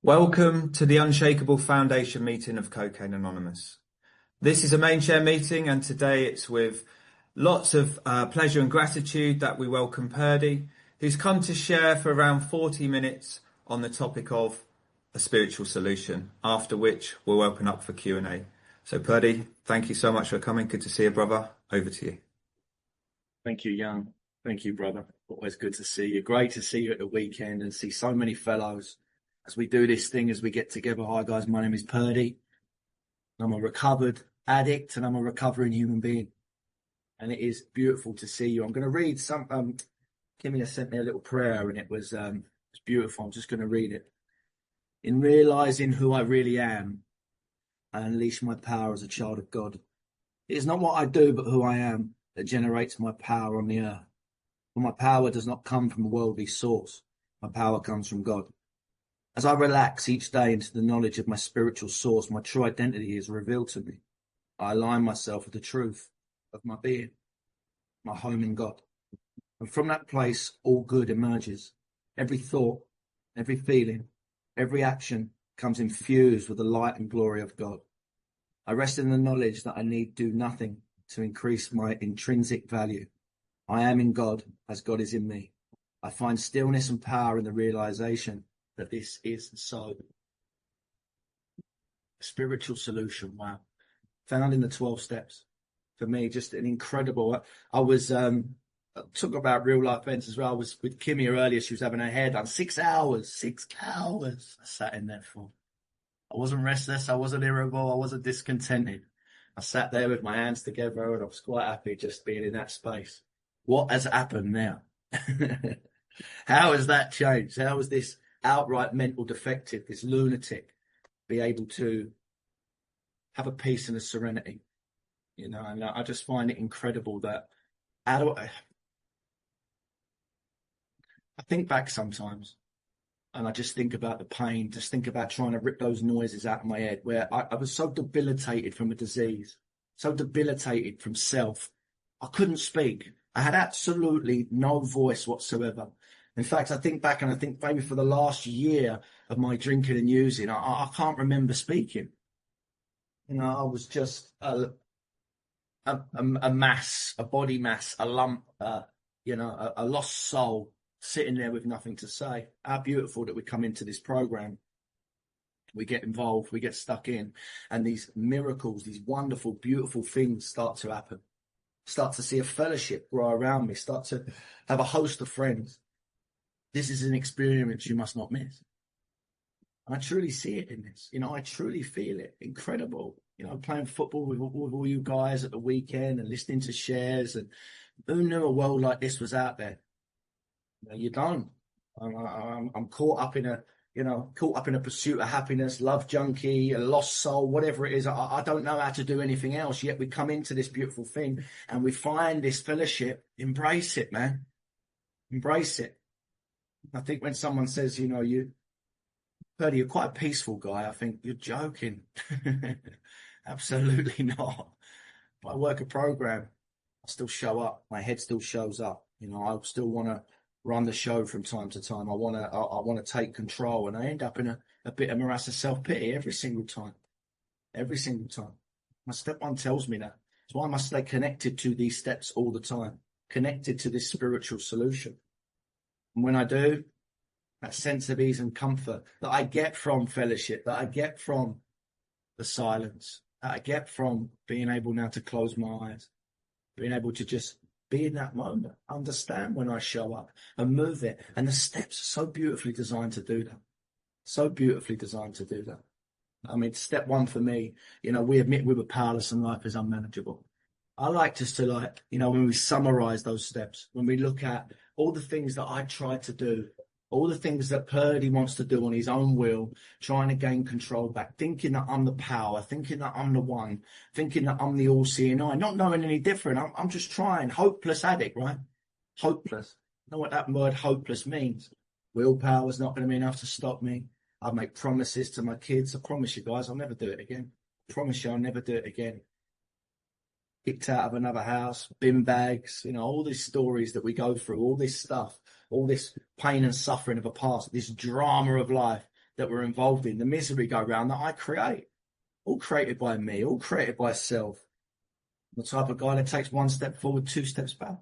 Welcome to the Unshakable Foundation meeting of Cocaine Anonymous. This is a main chair meeting, and today it's with lots of pleasure and gratitude that we welcome Purdy, who's come to share for around 40 minutes on the topic of a spiritual solution, after which we'll open up for Q&A. So Purdy, thank you so much for coming. Good to see you, brother. Over to you. Thank you, Young. Thank you, brother. Always good to see you. Great to see you at the weekend and see so many fellows as we do this thing, as we get together. Hi, guys. My name is Purdy. I'm a recovered addict and I'm a recovering human being. And it is beautiful to see you. I'm going to read some. Kimmy has sent me a little prayer and it was it's beautiful. I'm just going to read it. In realizing who I really am, I unleash my power as a child of God. It is not what I do, but who I am that generates my power on the earth. For my power does not come from a worldly source. My power comes from God. As I relax each day into the knowledge of my spiritual source, my true identity is revealed to me. I align myself with the truth of my being, my home in God. And from that place, all good emerges. Every thought, every feeling, every action comes infused with the light and glory of God. I rest in the knowledge that I need do nothing to increase my intrinsic value. I am in God as God is in me. I find stillness and power in the realization that this is so. A spiritual solution, wow. Found in the 12 steps. For me, just an incredible. I was talk about real life events as well. I was with Kimmy earlier. She was having her hair done. 6 hours. 6 hours. I sat in there for. I wasn't restless. I wasn't irritable. I wasn't discontented. I sat there with my hands together and I was quite happy just being in that space. What has happened now? How has that changed? How has this outright mental defective, this lunatic, be able to have a peace and a serenity? You know, and I just find it incredible that I think back sometimes and I just think about the pain, just think about trying to rip those noises out of my head, where I was so debilitated from a disease, so debilitated from self. I couldn't speak. I had absolutely no voice whatsoever. In fact, I think back and I think maybe for the last year of my drinking and using, I can't remember speaking. You know, I was just a mass, a body mass, a lump, a lost soul sitting there with nothing to say. How beautiful that we come into this program. We get involved, we get stuck in, and these miracles, these wonderful, beautiful things start to happen. Start to see a fellowship grow around me, start to have a host of friends. This is an experience you must not miss. I truly see it in this. You know, I truly feel it. Incredible. You know, playing football with all you guys at the weekend and listening to shares. And who knew a world like this was out there? You don't. I'm caught up in a pursuit of happiness, love junkie, a lost soul, whatever it is. I don't know how to do anything else. Yet we come into this beautiful thing and we find this fellowship. Embrace it, man. Embrace it. I think when someone says, you know, Purdy, you're quite a peaceful guy, I think you're joking. Absolutely not. But I work a program. I still show up. My head still shows up. You know, I still want to run the show from time to time. I want to take control, and I end up in a bit of morass of self-pity every single time. Every single time. My step one tells me that. So I must stay connected to these steps all the time, connected to this spiritual solution. And when I do, that sense of ease and comfort that I get from fellowship, that I get from the silence, that I get from being able now to close my eyes, being able to just be in that moment, understand when I show up and move it. And the steps are so beautifully designed to do that. So beautifully designed to do that. I mean, step one for me, you know, we admit we were powerless and life is unmanageable. I like just to when we summarize those steps, when we look at all the things that I tried to do, all the things that Purdy wants to do on his own will, trying to gain control back, thinking that I'm the power, thinking that I'm the one, thinking that I'm the all-seeing eye, not knowing any different. I'm just trying. Hopeless addict, right? Hopeless. You know what that word hopeless means? Willpower's not going to be enough to stop me. I make promises to my kids. I promise you guys, I'll never do it again. I promise you I'll never do it again. Kicked out of another house, bin bags, you know, all these stories that we go through, all this stuff, all this pain and suffering of a past, this drama of life that we're involved in, the misery go round that I create, all created by me, all created by self. I'm the type of guy that takes one step forward, two steps back.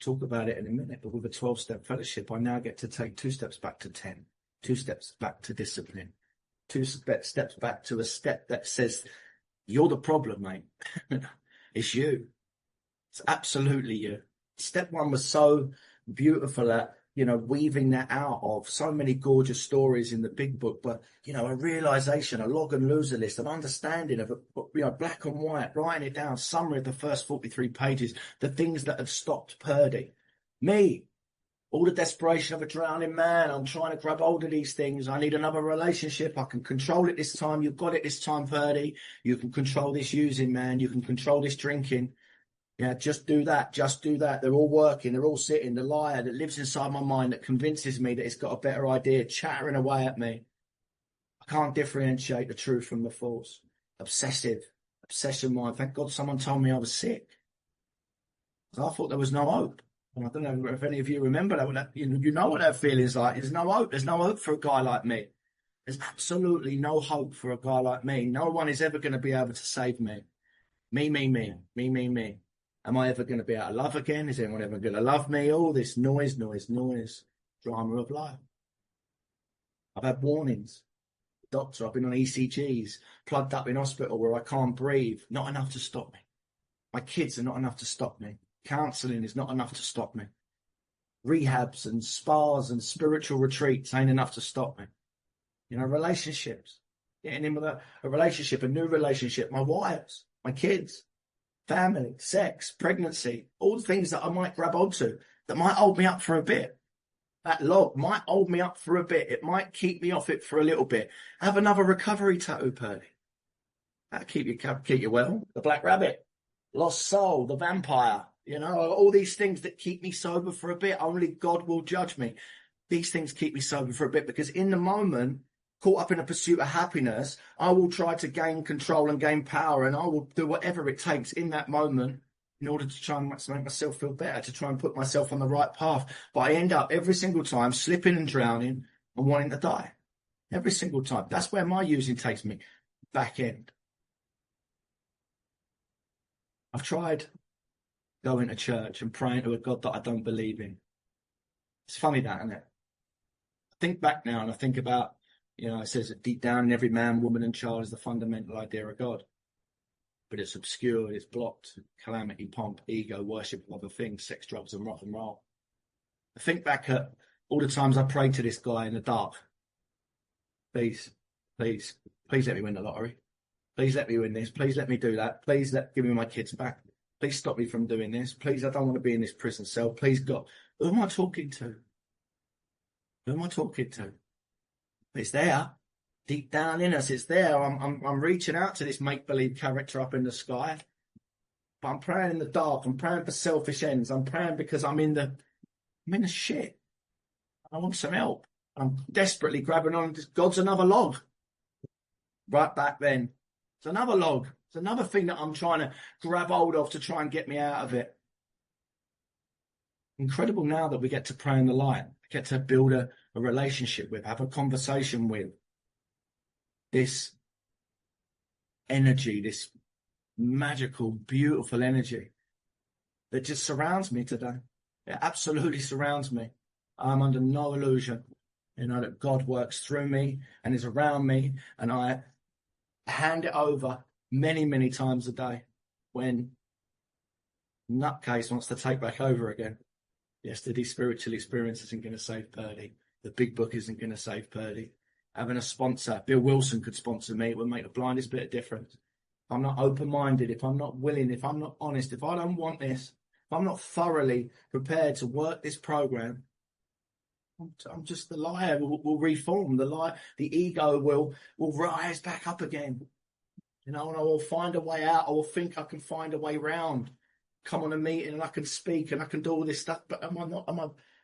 Talk about it in a minute, but with a 12-step fellowship, I now get to take 2 steps back to 10, 2 steps back to discipline, 2 steps back to a step that says, you're the problem, mate. It's you. It's absolutely you. Step 1 was so beautiful at, weaving that out of so many gorgeous stories in the big book, but, a realization, a log and loser list, an understanding of it, black and white, writing it down, summary of the first 43 pages, the things that have stopped Purdy. Me, all the desperation of a drowning man. I'm trying to grab hold of these things. I need another relationship. I can control it this time. You've got it this time, Purdy. You can control this using, man. You can control this drinking. Yeah, just do that. Just do that. They're all working. They're all sitting. The liar that lives inside my mind that convinces me that it's got a better idea, chattering away at me. I can't differentiate the truth from the false. Obsession mind. Thank God someone told me I was sick. I thought there was no hope. And I don't know if any of you remember that. You know what that feeling's like. There's no hope. There's no hope for a guy like me. There's absolutely no hope for a guy like me. No one is ever going to be able to save me. Me. Am I ever going to be out of love again? Is anyone ever going to love me? All this noise, drama of life. I've had warnings. Doctor, I've been on ECGs, plugged up in hospital where I can't breathe. Not enough to stop me. My kids are not enough to stop me. Counselling is not enough to stop me. Rehabs and spas and spiritual retreats ain't enough to stop me. Relationships. Getting in with a relationship, a new relationship. My wives, my kids. Family, sex, pregnancy, all the things that I might grab onto that might hold me up for a bit. That log might hold me up for a bit. It might keep me off it for a little bit. Have another recovery tattoo, Purdy. That'll keep you well. The black rabbit, lost soul, the vampire, all these things that keep me sober for a bit. Only God will judge me. These things keep me sober for a bit because in the moment, caught up in a pursuit of happiness, I will try to gain control and gain power, and I will do whatever it takes in that moment in order to try and make myself feel better, to try and put myself on the right path. But I end up every single time slipping and drowning and wanting to die. Every single time. That's where my using takes me. Back end. I've tried going to church and praying to a God that I don't believe in. It's funny that, isn't it? I think back now and I think about, it says that deep down in every man, woman and child is the fundamental idea of God. But it's obscured, it's blocked. Calamity, pomp, ego, worship of other things, sex, drugs and rock and roll. I think back at all the times I prayed to this guy in the dark. Please let me win the lottery. Please let me win this. Please let me do that. Please give me my kids back. Please stop me from doing this. Please, I don't want to be in this prison cell. Please, God. Who am I talking to? It's there, deep down in us. It's there. I'm reaching out to this make-believe character up in the sky, but I'm praying in the dark. I'm praying for selfish ends. I'm praying because I'm in the shit. I want some help. I'm desperately grabbing on. God's another log. Right back then, it's another log. It's another thing that I'm trying to grab hold of to try and get me out of it. Incredible now that we get to pray in the light, get to build a relationship with, have a conversation with this energy, this magical, beautiful energy that just surrounds me today. It absolutely surrounds me. I'm under no illusion, that God works through me and is around me, and I hand it over many, many times a day when nutcase wants to take back over again. Yesterday's spiritual experience isn't going to save Purdy. The big book isn't going to save Purdy. Having a sponsor, Bill Wilson could sponsor me. It would make the blindest bit of difference. If I'm not open-minded, if I'm not willing, if I'm not honest, if I don't want this, if I'm not thoroughly prepared to work this program, I'm just the liar will reform. The ego will rise back up again. And I will find a way out. I will think I can find a way round. Come on a meeting and I can speak and I can do all this stuff, but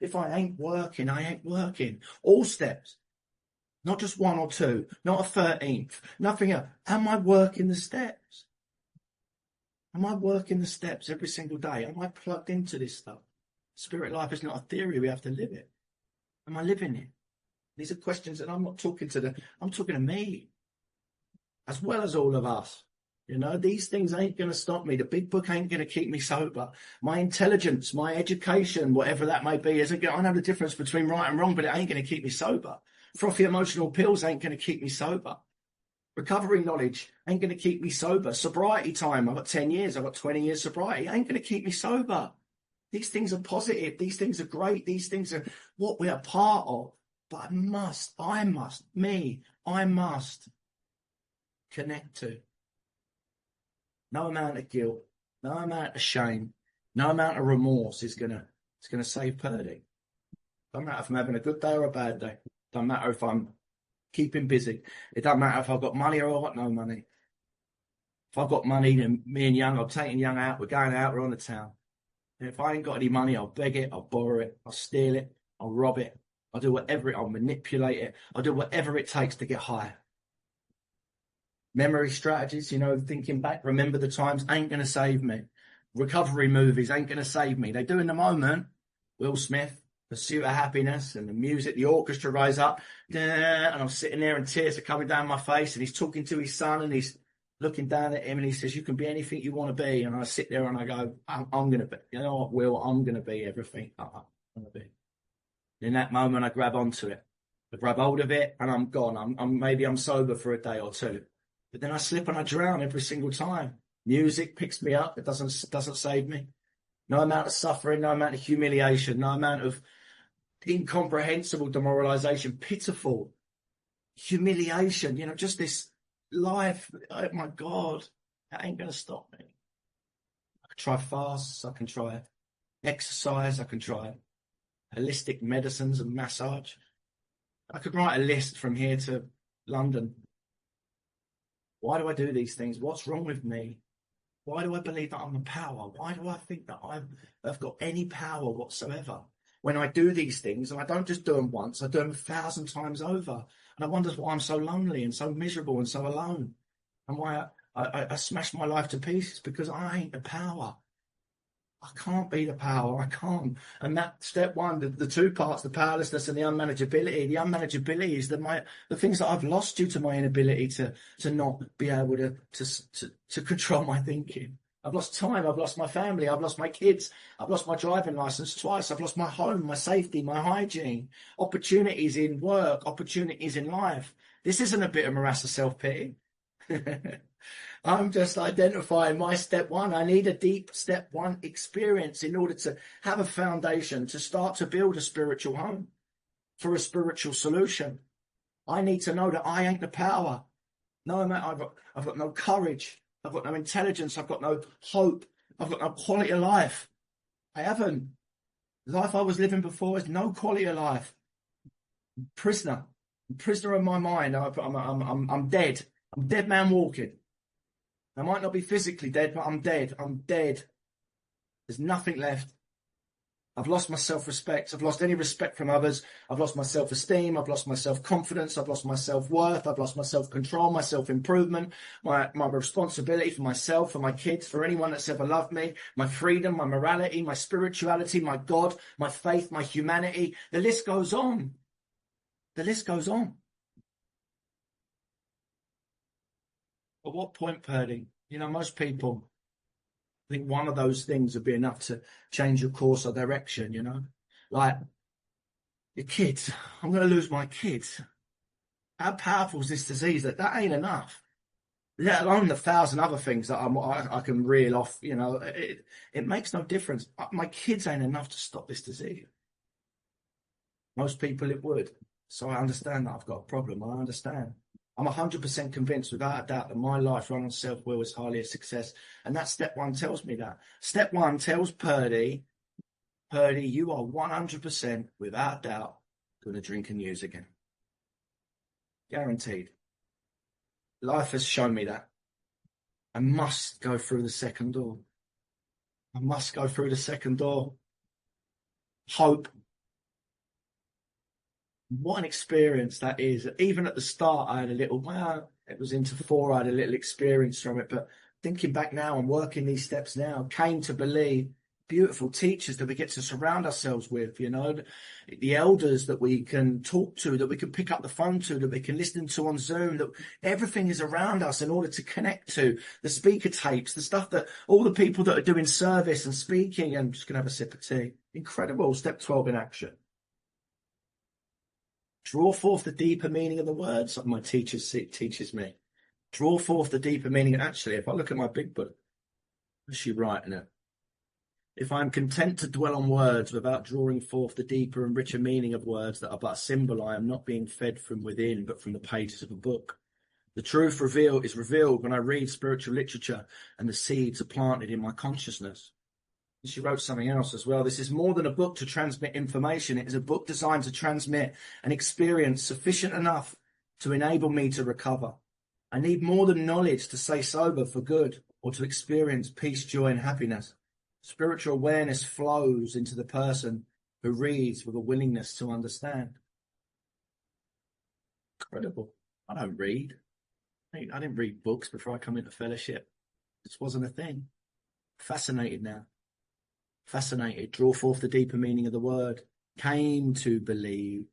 if I ain't working, I ain't working. All steps, not just 1 or 2, not a 13th, nothing else. Am I working the steps? Am I working the steps every single day? Am I plugged into this stuff? Spirit life is not a theory, we have to live it. Am I living it? These are questions that I'm not talking to I'm talking to me, as well as all of us. You know, these things ain't going to stop me. The big book ain't going to keep me sober. My intelligence, my education, whatever that may be, isn't going. I know the difference between right and wrong, but it ain't going to keep me sober. Frothy emotional pills ain't going to keep me sober. Recovery knowledge ain't going to keep me sober. Sobriety time, I've got 10 years, I've got 20 years sobriety, ain't going to keep me sober. These things are positive. These things are great. These things are what we are part of. But I must connect to. No amount of guilt, no amount of shame, no amount of remorse is gonna save Purdy. Don't matter if I'm having a good day or a bad day. Don't matter if I'm keeping busy. It doesn't matter if I've got money or I've got no money. If I've got money, then me and Young, I'm taking Young out, we're going out, we're on the town. And if I ain't got any money, I'll beg it, I'll borrow it, I'll steal it, I'll rob it, I'll do whatever I'll manipulate it, I'll do whatever it takes to get high. Memory strategies, you know, thinking back, remember the times, ain't going to save me. Recovery movies ain't going to save me. They do in the moment. Will Smith, Pursuit of Happiness, and the music, the orchestra rise up, and I'm sitting there and tears are coming down my face, and he's talking to his son, and he's looking down at him, and he says, you can be anything you want to be. And I sit there and I go, I'm going to be, you know what, Will, I'm going to be everything I'm going to be. In that moment, I grab onto it. I grab hold of it, and I'm gone. Maybe I'm sober for a day or two. But then I slip and I drown every single time. Music picks me up. It doesn't save me. No amount of suffering, no amount of humiliation, no amount of incomprehensible demoralization, pitiful humiliation. You know, just this life. Oh my God, that ain't going to stop me. I can try fasts. I can try exercise. I can try holistic medicines and massage. I could write a list from here to London. Why do I do these things? What's wrong with me? Why do I believe that I'm a power? Why do I think that I've got any power whatsoever? When I do these things, and I don't just do them once, I do them 1,000 times over. And I wonder why I'm so lonely and so miserable and so alone. And why I smash my life to pieces, because I ain't the power. I can't be the power. I can't. And that step one, the two parts, the powerlessness and the unmanageability. The unmanageability is the things that I've lost due to my inability to not be able to control my thinking. I've lost time. I've lost my family. I've lost my kids. I've lost my driving license twice. I've lost my home, my safety, my hygiene, opportunities in work, opportunities in life. This isn't a bit of morass of self-pity. I'm just identifying my step one. I need a deep step one experience in order to have a foundation, to start to build a spiritual home, for a spiritual solution. I need to know that I ain't the power. No, I've got no courage. I've got no intelligence. I've got no hope. I've got no quality of life. I haven't. The life I was living before is no quality of life. I'm prisoner of my mind. I'm dead. I'm dead man walking. I might not be physically dead, but I'm dead. I'm dead. There's nothing left. I've lost my self-respect. I've lost any respect from others. I've lost my self-esteem. I've lost my self-confidence. I've lost my self-worth. I've lost my self-control, my self-improvement, my responsibility for myself, for my kids, for anyone that's ever loved me, my freedom, my morality, my spirituality, my God, my faith, my humanity. The list goes on. The list goes on. At what point, Purdy? You know, most people think one of those things would be enough to change your course or direction, you know? Like, your kids. I'm going to lose my kids. How powerful is this disease? That ain't enough. Let alone the 1,000 other things that I can reel off, you know. It makes no difference. My kids ain't enough to stop this disease. Most people it would. So I understand that I've got a problem. I understand. I'm 100% convinced, without a doubt, that my life run on self-will is highly a success. And that step one tells me that. Step one tells Purdy, you are 100%, without doubt, going to drink and use again. Guaranteed. Life has shown me that. I must go through the second door. I must go through the second door. Hope. What an experience that is. Even at the start, I had it was into 4, I had a little experience from it. But thinking back now and working these steps now, came to believe beautiful teachers that we get to surround ourselves with, the elders that we can talk to, that we can pick up the phone to, that we can listen to on Zoom, that everything is around us in order to connect to, the speaker tapes, the stuff that all the people that are doing service and speaking. I'm just going to have a sip of tea. Incredible. Step 12 in action. Draw forth the deeper meaning of the words, like my teacher teaches me. Draw forth the deeper meaning. Actually, if I look at my big book, what's she writing it? If I am content to dwell on words without drawing forth the deeper and richer meaning of words that are but a symbol, I am not being fed from within, but from the pages of a book. The truth is revealed when I read spiritual literature and the seeds are planted in my consciousness. And she wrote something else as well. This is more than a book to transmit information. It is a book designed to transmit an experience sufficient enough to enable me to recover. I need more than knowledge to stay sober for good or to experience peace, joy, and happiness. Spiritual awareness flows into the person who reads with a willingness to understand. Incredible. I don't read. I didn't read books before I come into fellowship. This wasn't a thing. Fascinated now. Fascinated. Draw forth the deeper meaning of the word. Came to believe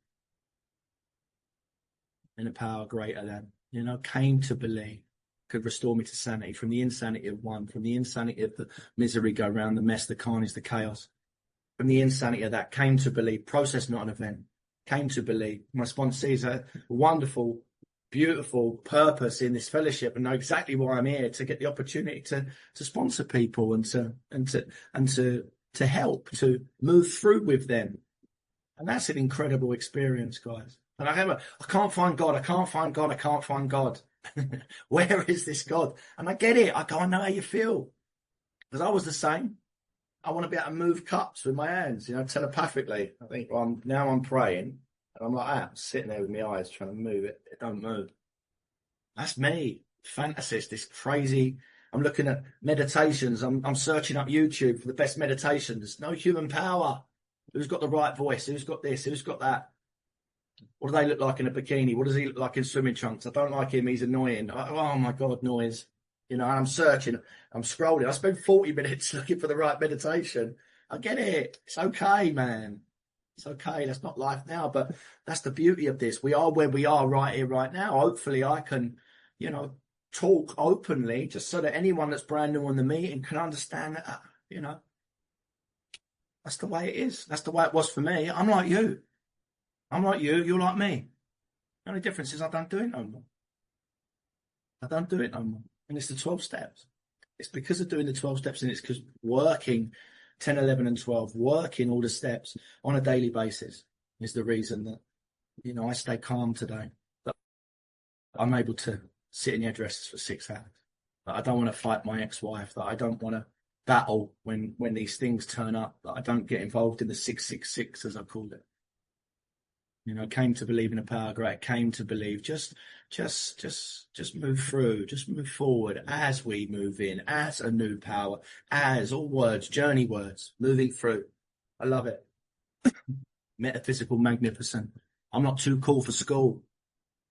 in a power greater than. Came to believe. Could restore me to sanity, from the insanity of one, from the insanity of the misery go round, the mess, the carnage, the chaos. From the insanity of that, came to believe, process, not an event, came to believe. My sponsor sees a wonderful, beautiful purpose in this fellowship and know exactly why I'm here, to get the opportunity to sponsor people and to help, to move through with them. And that's an incredible experience, guys. And I can't find God, I can't find God, I can't find God. Where is this God? And I get it. I know how you feel. Because I was the same. I want to be able to move cups with my hands, telepathically. I think now I'm praying and I'm like that, sitting there with my eyes trying to move it. It don't move. That's me. Fantasist, this crazy. I'm looking at meditations. I'm searching up YouTube for the best meditations. No human power. Who's got the right voice? Who's got this? Who's got that? What do they look like in a bikini? What does he look like in swimming trunks? I don't like him. He's annoying. Oh, my God, noise. And I'm searching. I'm scrolling. I spend 40 minutes looking for the right meditation. I get it. It's okay, man. It's okay. That's not life now. But that's the beauty of this. We are where we are right here, right now. Hopefully I can, talk openly just so that anyone that's brand new on the meeting can understand that, that's the way it is. That's the way it was for me. I'm like you. I'm like you, you're like me. The only difference is I don't do it no more. I don't do it no more. And it's the 12 steps. It's because of doing the 12 steps, and it's because working 10, 11, and 12, working all the steps on a daily basis is the reason that, I stay calm today. That I'm able to sit in hairdressers for 6 hours. That I don't want to fight my ex-wife. That I don't want to battle when these things turn up. That I don't get involved in the 666, as I called it. Came to believe in a power great, came to believe, just move through, just move forward as we move in, as a new power, as all words, journey words, moving through. I love it. Metaphysical, magnificent. I'm not too cool for school.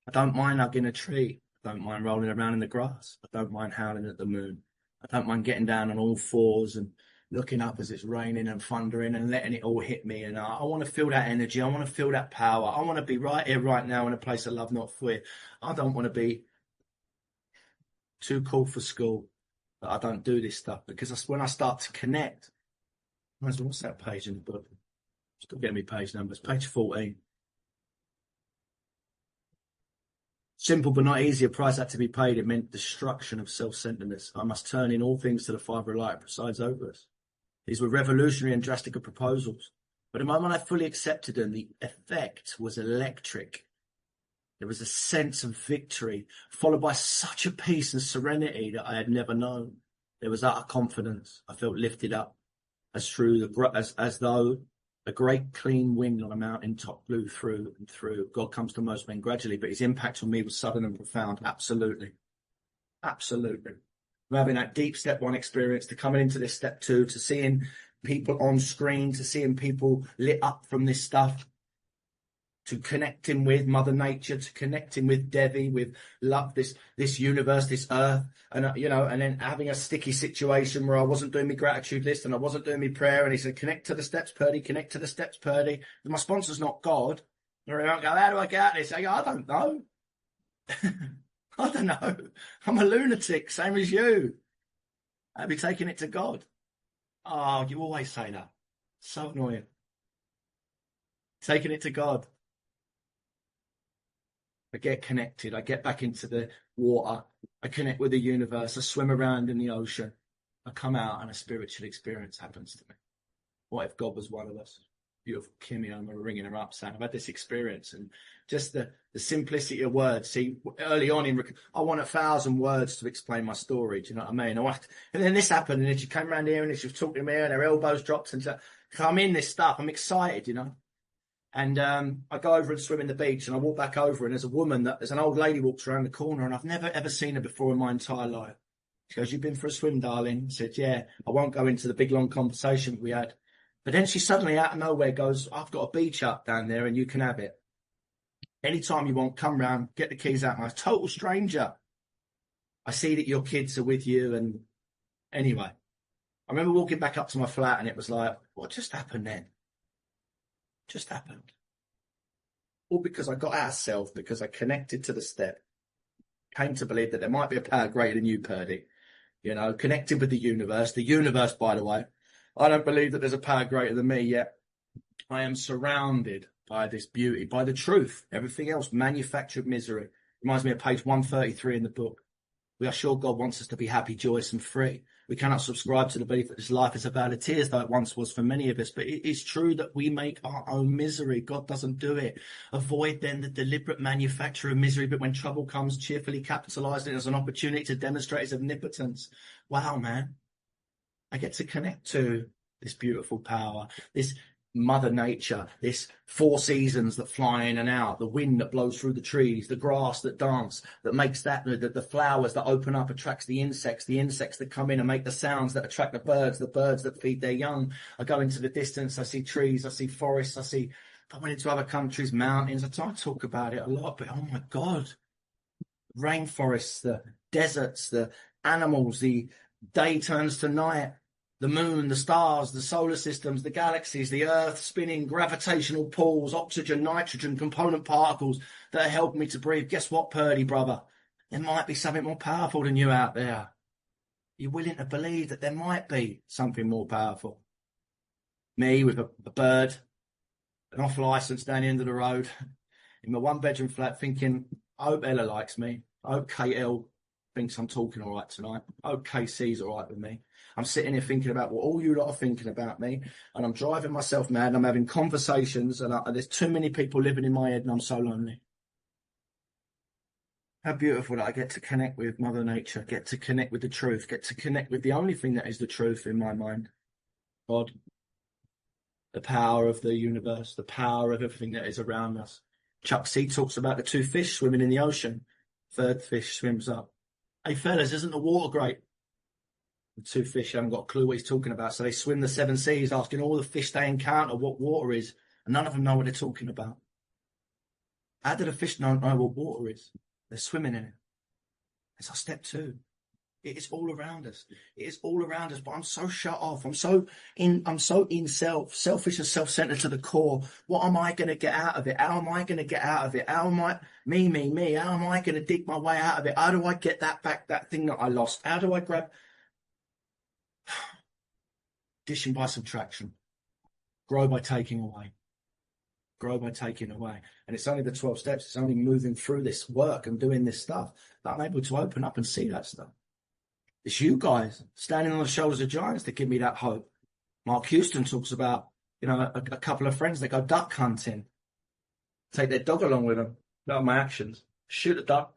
I don't mind hugging a tree. I don't mind rolling around in the grass. I don't mind howling at the moon. I don't mind getting down on all fours and looking up as it's raining and thundering and letting it all hit me. And I want to feel that energy. I want to feel that power. I want to be right here, right now in a place of love, not fear. I don't want to be too cool for school. But I don't do this stuff because when I start to connect, what's that page in the book? Still getting me page numbers. Page 14. Simple but not easy, a price had to be paid. It meant destruction of self-centeredness. I must turn in all things to the Father of light that presides over us. These were revolutionary and drastic proposals. But the moment I fully accepted them, the effect was electric. There was a sense of victory, followed by such a peace and serenity that I had never known. There was utter confidence. I felt lifted up, as though a great clean wind on a mountain top blew through and through. God comes to most men gradually, but his impact on me was sudden and profound. Absolutely. Absolutely. From having that deep step 1 experience to coming into this step 2, to seeing people on screen, to seeing people lit up from this stuff, to connecting with Mother Nature, to connecting with Devi, with love, this universe, this earth, and and then having a sticky situation where I wasn't doing my gratitude list and I wasn't doing my prayer, and he said, connect to the steps, Purdy, connect to the steps, Purdy. And my sponsor's not God. Or I don't go, how do I get out of this? I go, I don't know. I don't know. I'm a lunatic, same as you. I'll be taking it to God. Oh, you always say that. So annoying. Taking it to God. I get connected. I get back into the water. I connect with the universe. I swim around in the ocean. I come out and a spiritual experience happens to me. What if God was one of us? Beautiful Kimmy, I'm ringing her up saying, I've had this experience, and just the simplicity of words. See, early on I want 1,000 words to explain my story. Do you know what I mean? And then this happened, and then she came around here and she was talking to me and her elbows dropped, and I'm in this stuff. I'm excited, And I go over and swim in the beach, and I walk back over, and there's an old lady walks around the corner, and I've never ever seen her before in my entire life. She goes, "You've been for a swim, darling?" I said, "Yeah." I won't go into the big long conversation we had. But then she suddenly out of nowhere goes, "I've got a beach up down there and you can have it. Anytime you want, come round, get the keys out." And I'm a total stranger. I see that your kids are with you. And anyway, I remember walking back up to my flat, and it was like, what just happened then? Just happened. All because I got out of self, because I connected to the step, came to believe that there might be a power greater than you, Purdy. Connected with the universe. The universe, by the way, I don't believe that there's a power greater than me yet. I am surrounded by this beauty, by the truth. Everything else, manufactured misery. Reminds me of page 133 in the book. We are sure God wants us to be happy, joyous, and free. We cannot subscribe to the belief that this life is a vale of tears, though it once was for many of us. But it is true that we make our own misery. God doesn't do it. Avoid then the deliberate manufacture of misery, but when trouble comes, cheerfully capitalize it as an opportunity to demonstrate his omnipotence. Wow, man. I get to connect to this beautiful power, this Mother Nature, this 4 seasons that fly in and out, the wind that blows through the trees, the grass that dance, that makes the flowers that open up attracts the insects that come in and make the sounds that attract the birds that feed their young. I go into the distance, I see trees, I see forests, I went into other countries, mountains. I talk about it a lot, but oh my God, rainforests, the deserts, the animals, the day turns to night, the moon, the stars, the solar systems, the galaxies, the earth spinning, gravitational pulls, oxygen, nitrogen, component particles that are helping me to breathe. Guess what, Purdy, brother? There might be something more powerful than you out there. You're willing to believe that there might be something more powerful. Me with a bird, an off licence down the end of the road, in my 1-bedroom flat, thinking, I hope Ella likes me. I hope KL thinks I'm talking all right tonight. I hope KC's all right with me. I'm sitting here thinking about what all you lot are thinking about me, and I'm driving myself mad, and I'm having conversations, and there's too many people living in my head, and I'm so lonely. How beautiful that I get to connect with Mother Nature, get to connect with the truth, get to connect with the only thing that is the truth in my mind, God. The power of the universe, the power of everything that is around us. Chuck C talks about the 2 fish swimming in the ocean. 3rd fish swims up. Hey, fellas, isn't the water great? The 2 fish haven't got a clue what he's talking about, so they swim the 7 seas, asking all the fish they encounter what water is, and none of them know what they're talking about. How do the fish not know what water is? They're swimming in it. It's our step 2. It is all around us. It is all around us, but I'm so shut off. I'm so in selfish and self-centered to the core. What am I going to get out of it? How am I going to get out of it? How am I, me? How am I going to dig my way out of it? How do I get that back, that thing that I lost? How do I grab? Addition by subtraction. Grow by taking away. Grow by taking away. And it's only the 12 steps. It's only moving through this work and doing this stuff that I'm able to open up and see that stuff. It's you guys standing on the shoulders of giants that give me that hope. Mark Houston talks about, a couple of friends that go duck hunting. Take their dog along with them. Look at my actions. Shoot a duck.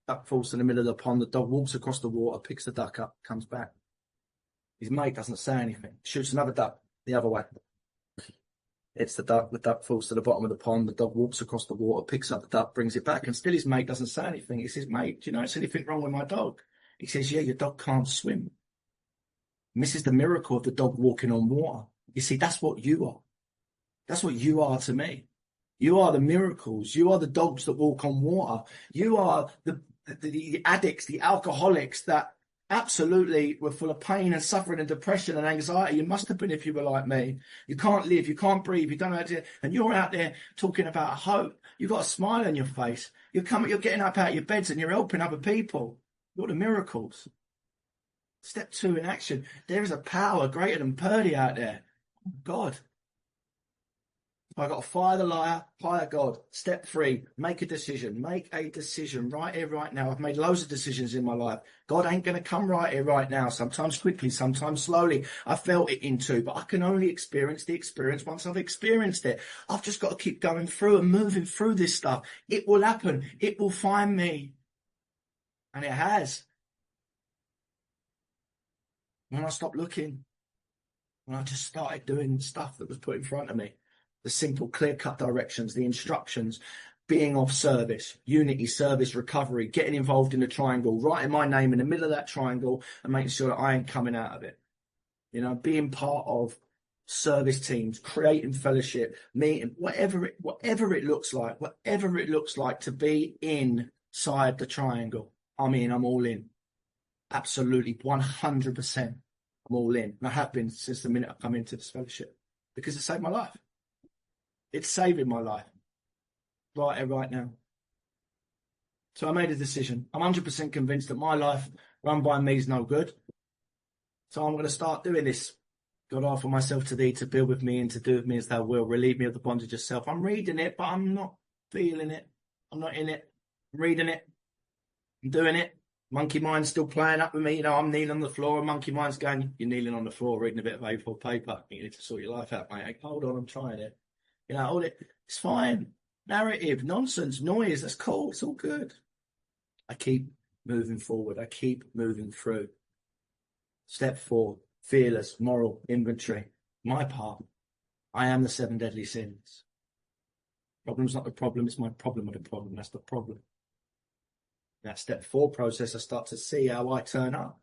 Duck falls in the middle of the pond. The dog walks across the water, picks the duck up, comes back. His mate doesn't say anything. Shoots another duck the other way. It's the duck. The duck falls to the bottom of the pond. The dog walks across the water, picks up the duck, brings it back, and still his mate doesn't say anything. He says, "Mate, do you notice anything wrong with my dog?" He says, "Yeah, your dog can't swim." And this is the miracle of the dog walking on water. You see, that's what you are. That's what you are to me. You are the miracles. You are the dogs that walk on water. You are the addicts, the alcoholics that absolutely were full of pain and suffering and depression and anxiety. You must have been if you were like me. You can't live, you can't breathe, you don't know how to, and you're out there talking about hope. You've got a smile on your face. You're getting up out of your beds and you're helping other people. You're the miracles. Step 2 in action. There is a power greater than Purdy out there. God. I've got to fire the liar, hire God. Step 3, make a decision. Make a decision right here, right now. I've made loads of decisions in my life. God ain't going to come right here, right now. Sometimes quickly, sometimes slowly. I felt it into, but I can only experience the experience once I've experienced it. I've just got to keep going through and moving through this stuff. It will happen. It will find me. And it has. When I stopped looking, when I just started doing stuff that was put in front of me. The simple, clear-cut directions, the instructions, being of service, unity, service, recovery, getting involved in the triangle, writing my name in the middle of that triangle and making sure that I ain't coming out of it. You know, being part of service teams, creating fellowship, meeting, whatever it looks like to be inside the triangle. I mean, I'm all in. Absolutely, 100%. I'm all in. And I have been since the minute I come into this fellowship because it saved my life. It's saving my life right here, right now. So I made a decision. I'm 100% convinced that my life run by me is no good. So I'm going to start doing this. God, I offer myself to thee to build with me and to do with me as thou wilt. Relieve me of the bondage of self. I'm reading it, but I'm not feeling it. I'm not in it. I'm reading it. I'm doing it. Monkey mind's still playing up with me. You know, I'm kneeling on the floor and monkey mind's going, you're kneeling on the floor reading a bit of A4 paper. You need to sort your life out, mate. Hold on, I'm trying it. You know, all it's fine. Narrative, nonsense, noise, that's cool. It's all good. I keep moving forward. I keep moving through. Step 4, fearless, moral inventory. My part. I am the 7 deadly sins. Problem's not the problem. It's my problem with the problem. That's the problem. That step 4 process, I start to see how I turn up.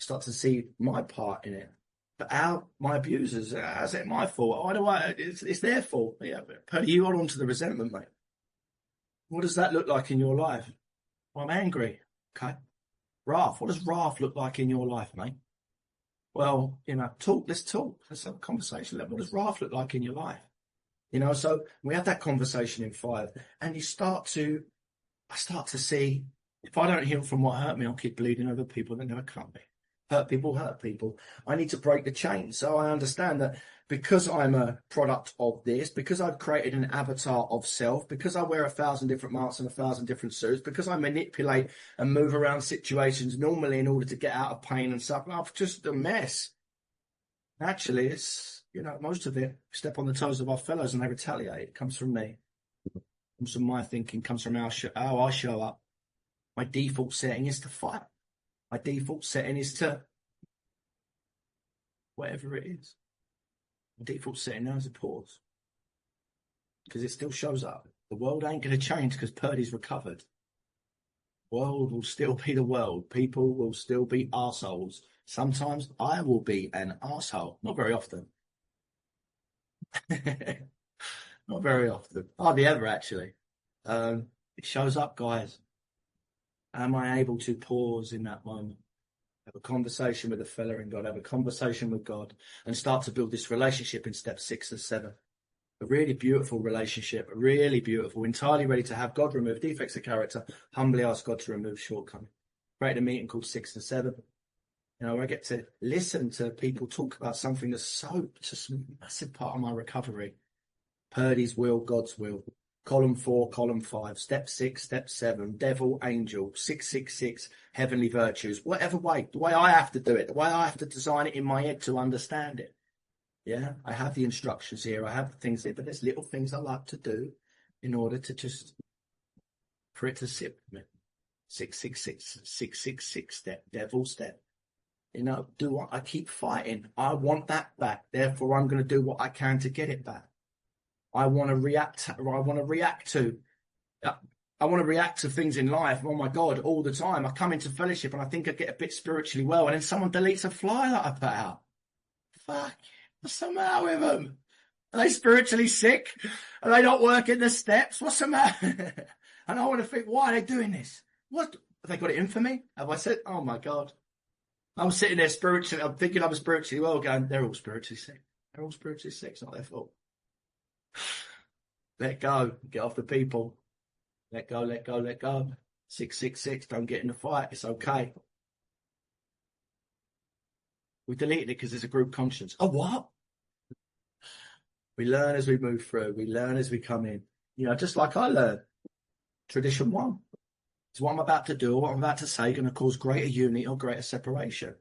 Start to see my part in it. But how my abusers, how's it my fault? Why do it's their fault. Yeah, but Purdy, you hold on to the resentment, mate. What does that look like in your life? Well, I'm angry. Okay. Wrath. What does wrath look like in your life, mate? Well, you know, let's talk. Let's have a conversation. What does wrath look like in your life? You know, so we had that conversation in 5, and I start to see, if I don't heal from what hurt me, I'll keep bleeding over people that never cut me. Hurt people. I need to break the chain. So I understand that because I'm a product of this, because I've created an avatar of self, because I wear 1,000 different masks and 1,000 different suits, because I manipulate and move around situations normally in order to get out of pain and suffering, I'm just a mess. Actually, it's, you know, most of it, step on the toes of our fellows and they retaliate. It comes from me. It comes from my thinking, comes from how I show up. My default setting is to fight. My default setting is to whatever it is. My default setting now is a pause. Because it still shows up. The world ain't going to change because Purdy's recovered. The world will still be the world. People will still be arseholes. Sometimes I will be an arsehole. Not very often. Not very often. Hardly ever, actually. It shows up, guys. Am I able to pause in that moment? Have a conversation with a fella in God, have a conversation with God, and start to build this relationship in step 6 and 7. A really beautiful relationship, really beautiful, entirely ready to have God remove defects of character, humbly ask God to remove shortcomings. Create a meeting called 6 and 7. You know, where I get to listen to people talk about something that's just a massive part of my recovery. Purdy's will, God's will. Column 4, column 5, step 6, step 7, devil, angel, 666, heavenly virtues, whatever way, the way I have to do it, the way I have to design it in my head to understand it. Yeah, I have the instructions here, I have the things here, but there's little things I like to do in order to just, for it to sit with me. 666, 666 step, devil step. You know, do what I keep fighting. I want that back. Therefore, I'm going to do what I can to get it back. I want to react to things in life. Oh my God, all the time. I come into fellowship and I think I get a bit spiritually well, and then someone deletes a flyer that I put out. Fuck, what's the matter with them? Are they spiritually sick? Are they not working the steps? What's the matter? And I want to think, why are they doing this? What? Have they got it in for me? Have I said, oh my God. I'm sitting there spiritually, I'm thinking I'm spiritually well, going, they're all spiritually sick. They're all spiritually sick. It's not their fault. Let go. Get off the people. Let go, let go, let go. 666. Don't get in the fight. It's okay. We deleted it because there's a group conscience. Oh, what? We learn as we move through. We learn as we come in. You know, just like I learned. Tradition 1. Is what I'm about to do, what I'm about to say, going to cause greater unity or greater separation.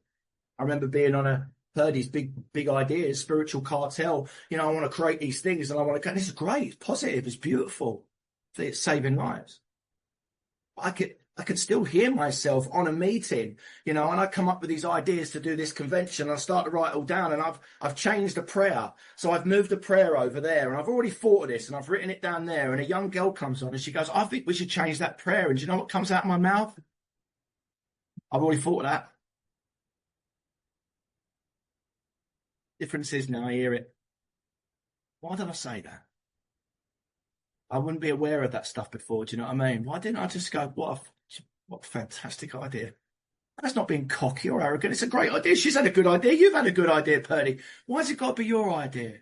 I remember being on Purdy's big ideas, spiritual cartel. You know, I want to create these things and I want to go, this is great, it's positive, it's beautiful. It's saving lives. I could still hear myself on a meeting, you know, and I come up with these ideas to do this convention and I start to write it all down and I've changed a prayer. So I've moved a prayer over there and I've already thought of this and I've written it down there and a young girl comes on and she goes, I think we should change that prayer. And do you know what comes out of my mouth? I've already thought of that. Difference is now I hear it. Why did I say that? I wouldn't be aware of that stuff before. Do you know what I mean? Why didn't I just go, what a fantastic idea. That's not being cocky or arrogant. It's a great idea. She's had a good idea. You've had a good idea, Purdy. Why has it got to be your idea?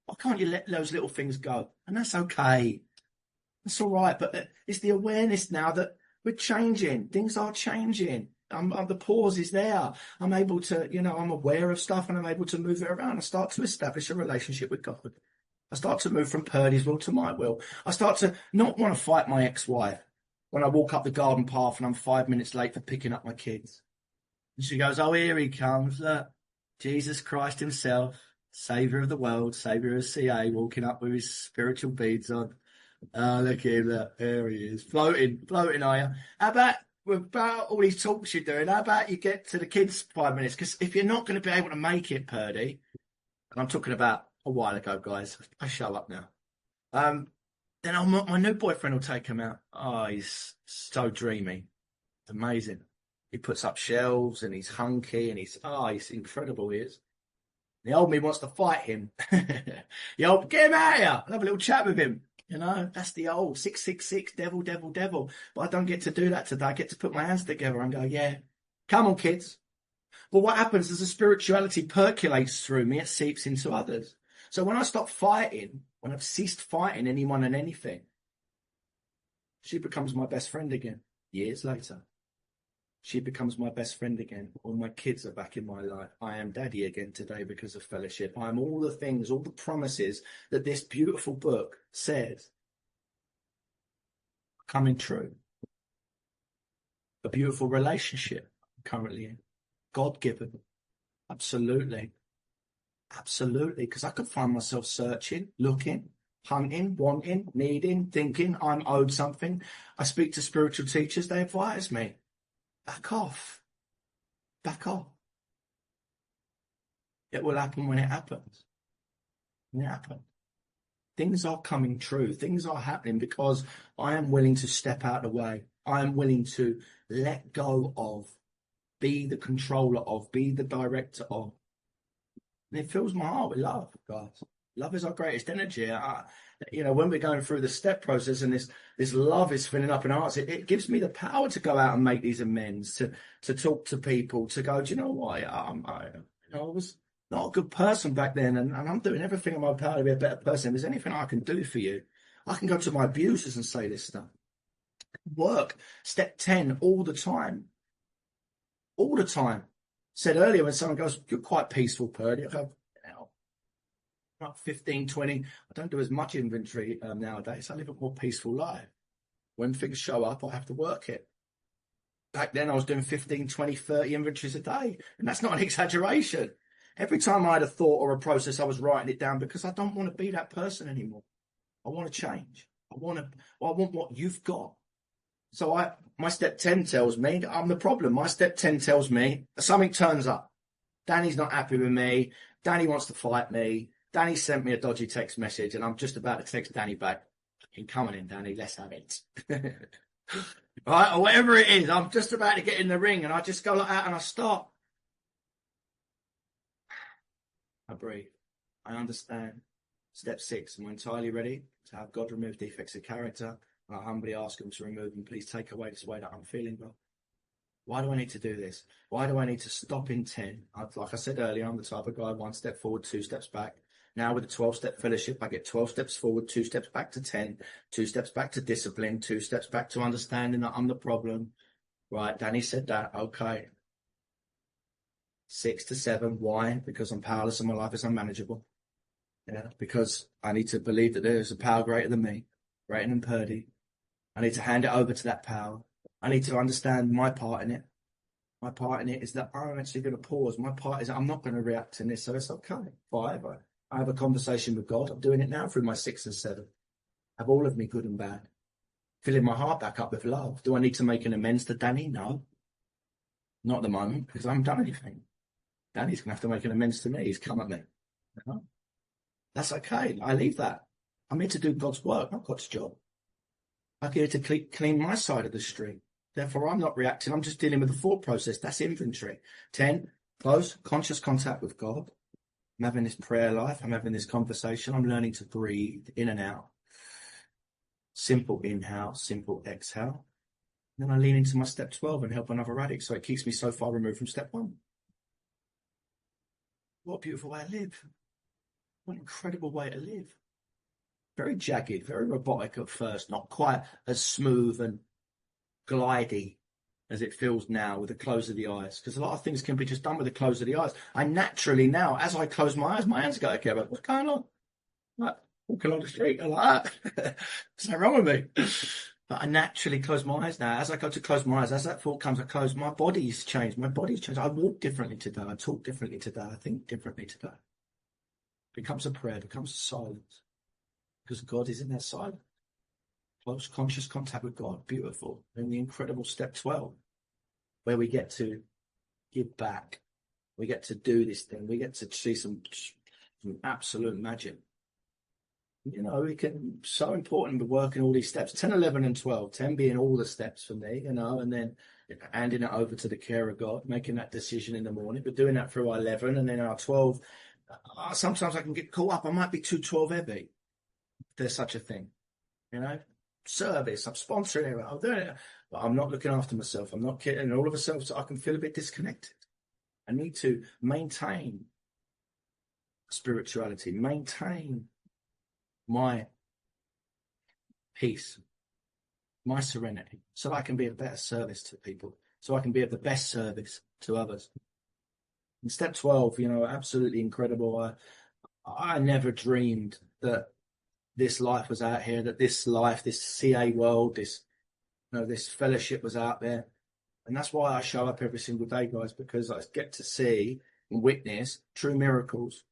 Why can't you let those little things go? And that's okay. That's all right. But it's the awareness now that we're changing. Things are changing. The pause is there. I'm able to, you know, I'm aware of stuff and I'm able to move it around. I start to establish a relationship with God. I start to move from Purdy's will to my will. I start to not want to fight my ex-wife when I walk up the garden path and I'm 5 minutes late for picking up my kids. And she goes, oh, here he comes. Look, Jesus Christ himself, saviour of the world, saviour of CA, walking up with his spiritual beads on. Oh, look at him. Look, there he is. Floating, are you? How about all these talks you're doing, how about you get to the kids 5 minutes? Because if you're not going to be able to make it, Purdy, and I'm talking about a while ago, guys. I show up now. Then my new boyfriend will take him out. Oh, he's so dreamy. It's amazing. He puts up shelves and he's hunky and he's incredible, he is. The old me wants to fight him. The old, get him out of here. I'll have a little chat with him. You know, that's the old 666, devil. But I don't get to do that today. I get to put my hands together and go, yeah, come on, kids. But what happens is the spirituality percolates through me. It seeps into others. So when I stop fighting, when I've ceased fighting anyone and anything, she becomes my best friend again. Years later, she becomes my best friend again. All my kids are back in my life. I am daddy again today because of fellowship. I am all the things, all the promises that this beautiful book says coming true. A beautiful relationship I'm currently in. God-given. Absolutely. Absolutely, because I could find myself searching, looking, hunting, wanting, needing, thinking I'm owed something. I speak to spiritual teachers, they advise me, back off. It will happen when it happens. When it happens. Things are coming true. Things are happening because I am willing to step out of the way. I am willing to let go of, be the controller of, be the director of. And it fills my heart with love, guys. Love is our greatest energy. You know, when we're going through the step process and this love is filling up in our hearts, it gives me the power to go out and make these amends, to talk to people, to go, do you know what? I was not a good person back then, and I'm doing everything in my power to be a better person. If there's anything I can do for you, I can go to my abusers and say this stuff. Work, step 10, all the time. All the time. Said earlier when someone goes, you're quite peaceful, Purdy. I go, about 15, 20. I don't do as much inventory nowadays. I live a more peaceful life. When things show up, I have to work it. Back then, I was doing 15, 20, 30 inventories a day. And that's not an exaggeration. Every time I had a thought or a process, I was writing it down because I don't want to be that person anymore. I want to change. I want what you've got. So my step 10 tells me I'm the problem. My step 10 tells me something turns up. Danny's not happy with me. Danny wants to fight me. Danny sent me a dodgy text message and I'm just about to text Danny back. Come on in, Danny, let's have it. Right, or whatever it is, I'm just about to get in the ring and I just go like that and I stop. I breathe. I understand. Step 6, I'm entirely ready to have God remove defects of character. And I humbly ask him to remove them. Please take away this way that I'm feeling, God. Why do I need to do this? Why do I need to stop in 10? Like I said earlier, I'm the type of guy, 1 step forward, 2 steps back. Now with the 12-step fellowship, I get 12 steps forward, 2 steps back to 10, 2 steps back to discipline, 2 steps back to understanding that I'm the problem. Right, Danny said that. Okay. 6 to 7. Why? Because I'm powerless and my life is unmanageable. Yeah, because I need to believe that there is a power greater than me, greater than Purdy. I need to hand it over to that power. I need to understand my part in it. My part in it is that I'm actually going to pause. My part is I'm not going to react in this, so it's okay. 5, I have a conversation with God. I'm doing it now through my 6 and 7. Have all of me good and bad. Filling my heart back up with love. Do I need to make an amends to Danny? No. Not at the moment, because I haven't done anything. Danny's going to have to make an amends to me. He's come at me. You know? That's okay. I leave that. I'm here to do God's work, not God's job. I'm here to clean my side of the street. Therefore, I'm not reacting. I'm just dealing with the thought process. That's inventory. 10, close, conscious contact with God. I'm having this prayer life. I'm having this conversation. I'm learning to breathe in and out. Simple inhale, simple exhale. Then I lean into my step 12 and help another addict. So it keeps me so far removed from step 1. What a beautiful way to live. What an incredible way to live. Very jagged, very robotic at first, not quite as smooth and glidey as it feels now with the close of the eyes. Because a lot of things can be just done with the close of the eyes. I naturally now, as I close my eyes, my hands go together. What's going on? Like walking on the street, I'm like that. There's nothing wrong with me. But I naturally close my eyes now. As I go to close my eyes, as that thought comes, I close. My body's changed. My body's changed. I walk differently today. I talk differently today. I think differently today. It becomes a prayer. It becomes a silence. Because God is in that silence. Close conscious contact with God. Beautiful. And the incredible step 12, where we get to give back. We get to do this thing. We get to see some absolute magic. You know, it can so important with working all these steps. 10, 11, and 12. 10 being all the steps for me, you know, and then handing it over to the care of God, making that decision in the morning, but doing that through our 11 and then our 12. Sometimes I can get caught up. I might be too 12 heavy. There's such a thing, you know. Service, I'm sponsoring it, I'm doing it, but I'm not looking after myself. I'm not kidding. And all of a sudden, I can feel a bit disconnected. I need to maintain spirituality, maintain my peace, my serenity, so I can be of better service to people, so I can be of the best service to others. In step 12, you know, absolutely incredible. I never dreamed that this life was out here, that this life, this CA world, this, you know, this fellowship was out there. And that's why I show up every single day, guys, because I get to see and witness true miracles,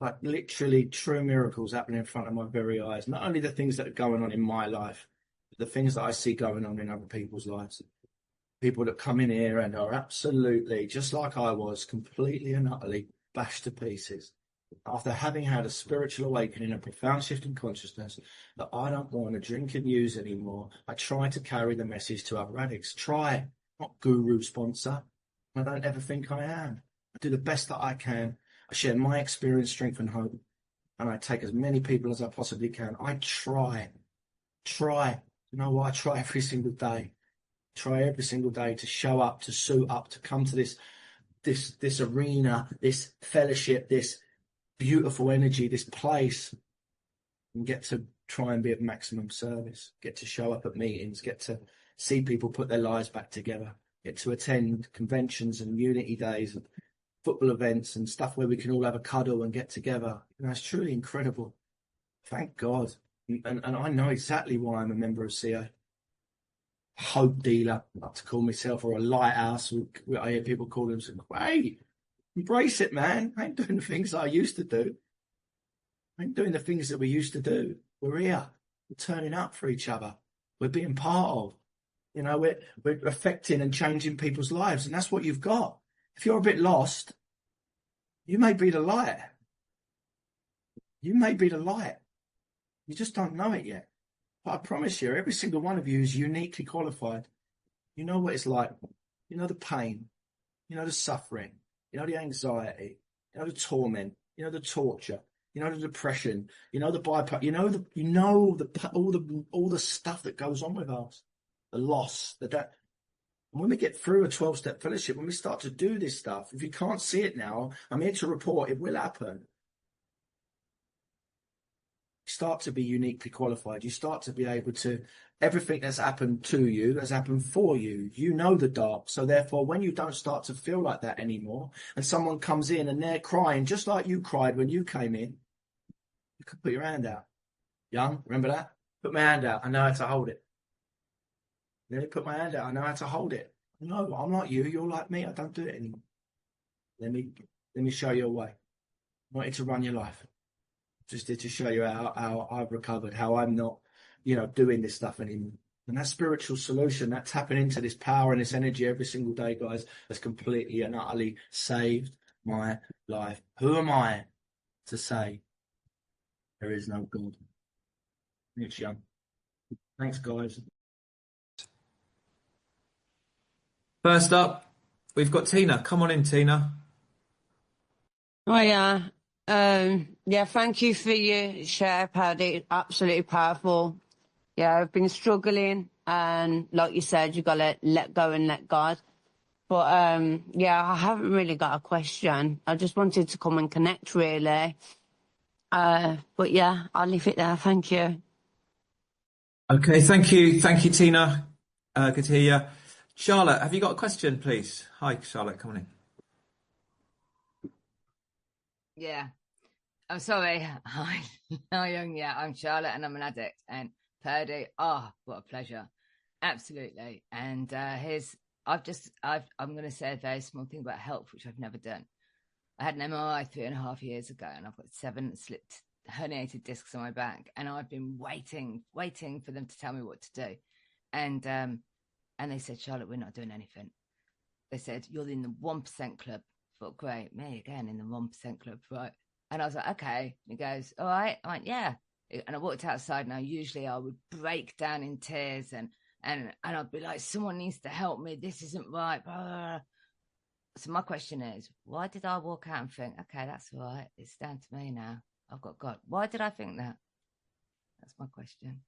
like literally true miracles happening in front of my very eyes. Not only the things that are going on in my life, but the things that I see going on in other people's lives. People that come in here and are absolutely, just like I was, completely and utterly bashed to pieces. After having had a spiritual awakening, a profound shift in consciousness, that I don't want to drink and use anymore, I try to carry the message to other addicts. Try, not guru sponsor. I don't ever think I am. I do the best that I can. I share my experience, strength, and hope, and I take as many people as I possibly can. I try. You know what? I try every single day. Try every single day to show up, to suit up, to come to this arena, this fellowship, this beautiful energy, this place, and get to try and be of maximum service, get to show up at meetings, get to see people put their lives back together, get to attend conventions and unity days and football events and stuff where we can all have a cuddle and get together. You know, it's truly incredible. Thank God. And I know exactly why I'm a member of CA. Hope dealer, I like to call myself, or a lighthouse. I hear people call them, hey, embrace it, man. I ain't doing the things I used to do. I ain't doing the things that we used to do. We're here. We're turning up for each other. We're being part of. You know, we're affecting and changing people's lives, and that's what you've got. If you're a bit lost, you may be the light. You may be the light. You just don't know it yet. But I promise you, every single one of you is uniquely qualified. You know what it's like. You know the pain. You know the suffering. You know the anxiety. You know the torment. You know the torture. you know, the depression, you know, the bipolar, all the stuff that goes on with us, the loss, that. And when we get through a 12-step fellowship, when we start to do this stuff, if you can't see it now, I'm here to report it will happen. You start to be uniquely qualified. You start to be able to, everything that's happened to you has happened for you. You know the dark. So therefore, when you don't start to feel like that anymore, and someone comes in and they're crying just like you cried when you came in, you can put your hand out. Young, remember that? Put my hand out. I know how to hold it. Let me put my hand out. I know how to hold it. No, I'm like you. You're like me. I don't do it anymore. Let me show you a way. I'm not here to run your life. Just here to show you how I've recovered, how I'm not, doing this stuff anymore. And that spiritual solution, that tapping into this power and this energy every single day, guys, has completely and utterly saved my life. Who am I to say there is no God? Thanks, Young. Thanks, guys. First up, we've got Tina. Come on in, Tina. Oh yeah. Yeah, thank you for your share, Purdy. Absolutely powerful. Yeah, I've been struggling, and like you said, you gotta let go and let God. But yeah, I haven't really got a question. I just wanted to come and connect, really. But yeah, I'll leave it there. Thank you. Okay, thank you, Tina. Good to hear you. Charlotte, have you got a question, please? Hi, Charlotte, come on in. Yeah. I'm sorry. Hi, Young. Yeah, I'm Charlotte and I'm an addict. And Purdy, what a pleasure. Absolutely. And I'm going to say a very small thing about health, which I've never done. I had an MRI 3.5 years ago, and I've got 7 slipped herniated discs on my back. And I've been waiting for them to tell me what to do. And they said, Charlotte, we're not doing anything. They said, you're in the 1% club. I thought, great, me again in the 1% club, right? And I was like, okay. And he goes, all right. I went, yeah. And I walked outside. Now, usually I would break down in tears and I'd be like, someone needs to help me. This isn't right. Blah, blah, blah. So my question is, why did I walk out and think, okay, that's all right. It's down to me now. I've got God. Why did I think that? That's my question.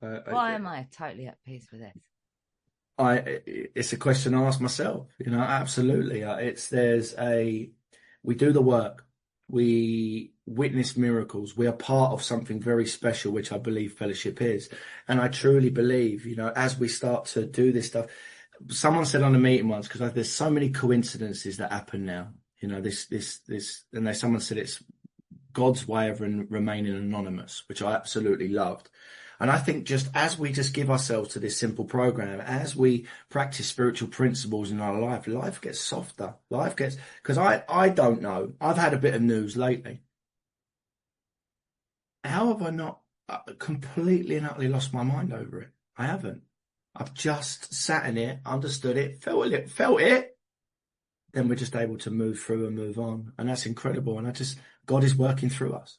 Why am I totally at peace with this? It's a question I ask myself, absolutely. We do the work. We witness miracles. We are part of something very special, which I believe fellowship is. And I truly believe, as we start to do this stuff, someone said on a meeting once, because there's so many coincidences that happen now, someone said it's God's way of remaining anonymous, which I absolutely loved. And I think just as we just give ourselves to this simple program, as we practice spiritual principles in our life gets softer. Because I don't know. I've had a bit of news lately. How have I not completely and utterly lost my mind over it? I haven't. I've just sat in it, understood it, felt it. Then we're just able to move through and move on. And that's incredible. And God is working through us.